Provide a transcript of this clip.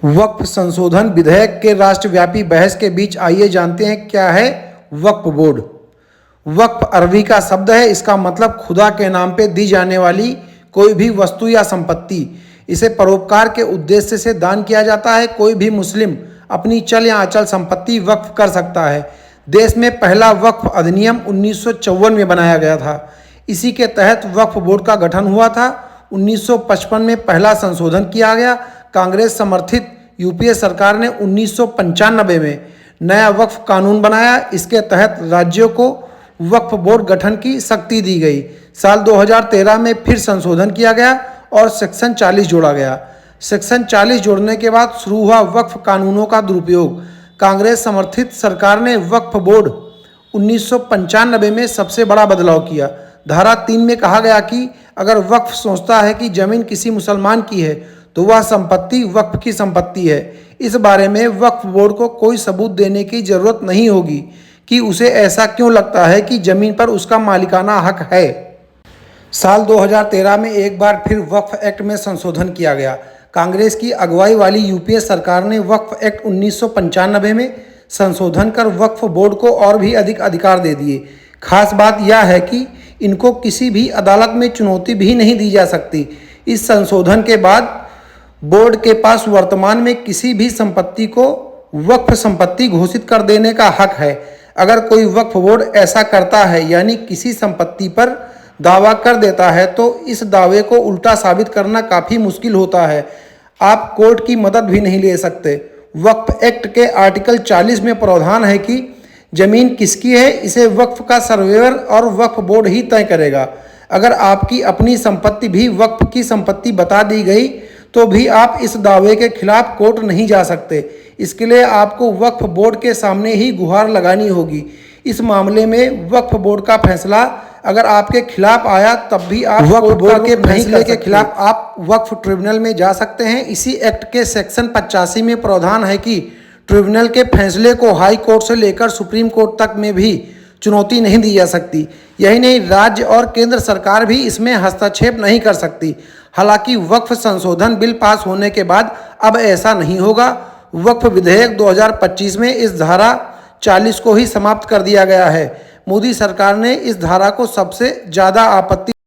वक्फ संशोधन विधेयक के राष्ट्रव्यापी बहस के बीच आइए जानते हैं क्या है वक्फ बोर्ड। वक्फ अरबी का शब्द है। इसका मतलब खुदा के नाम पे दी जाने वाली कोई भी वस्तु या संपत्ति। इसे परोपकार के उद्देश्य से दान किया जाता है। कोई भी मुस्लिम अपनी चल या अचल संपत्ति वक्फ कर सकता है। देश में पहला वक्फ अधिनियम 1954 में बनाया गया था। इसी के तहत वक्फ बोर्ड का गठन हुआ था। 1955 में पहला संशोधन किया गया। कांग्रेस समर्थित यूपीए सरकार ने 1995 में नया वक्फ कानून बनाया। इसके तहत राज्यों को वक्फ बोर्ड गठन की शक्ति दी गई। साल 2013 में फिर संशोधन किया गया और सेक्शन 40 जोड़ा गया। सेक्शन 40 जोड़ने के बाद शुरू हुआ वक्फ कानूनों का दुरुपयोग। कांग्रेस समर्थित सरकार ने वक्फ बोर्ड 1995 में सबसे बड़ा बदलाव किया। धारा 3 में कहा गया कि अगर वक्फ सोचता है कि जमीन किसी मुसलमान की है तो वह संपत्ति वक्फ की संपत्ति है। इस बारे में वक्फ बोर्ड को कोई सबूत देने की जरूरत नहीं होगी कि उसे ऐसा क्यों लगता है कि जमीन पर उसका मालिकाना हक है। साल 2013 में एक बार फिर वक्फ एक्ट में संशोधन किया गया। कांग्रेस की अगुवाई वाली यूपीए सरकार ने वक्फ एक्ट 1995 में संशोधन कर वक्फ बोर्ड को और भी अधिक अधिकार दे दिए। खास बात यह है कि इनको किसी भी अदालत में चुनौती भी नहीं दी जा सकती। इस संशोधन के बाद बोर्ड के पास वर्तमान में किसी भी संपत्ति को वक्फ संपत्ति घोषित कर देने का हक है। अगर कोई वक्फ बोर्ड ऐसा करता है यानी किसी संपत्ति पर दावा कर देता है तो इस दावे को उल्टा साबित करना काफ़ी मुश्किल होता है। आप कोर्ट की मदद भी नहीं ले सकते। वक्फ एक्ट के आर्टिकल 40 में प्रावधान है कि जमीन किसकी है इसे वक्फ का सर्वेयर और वक्फ बोर्ड ही तय करेगा। अगर आपकी अपनी संपत्ति भी वक्फ की संपत्ति बता दी गई तो भी आप इस दावे के खिलाफ कोर्ट नहीं जा सकते। इसके लिए आपको वक्फ बोर्ड के सामने ही गुहार लगानी होगी। इस मामले में वक्फ बोर्ड का फैसला अगर आपके खिलाफ आया तब भी आप वक्फ बोर्ड के फैसले के खिलाफ आप वक्फ ट्रिब्यूनल में जा सकते हैं। इसी एक्ट के सेक्शन 85 में प्रावधान है कि ट्रिब्यूनल के फैसले को हाई कोर्ट से लेकर सुप्रीम कोर्ट तक में भी चुनौती नहीं दी जा सकती। यही नहीं, राज्य और केंद्र सरकार भी इसमें हस्तक्षेप नहीं कर सकती। हालांकि वक्फ संशोधन बिल पास होने के बाद अब ऐसा नहीं होगा। वक्फ विधेयक 2025 में इस धारा 40 को ही समाप्त कर दिया गया है। मोदी सरकार ने इस धारा को सबसे ज़्यादा आपत्ति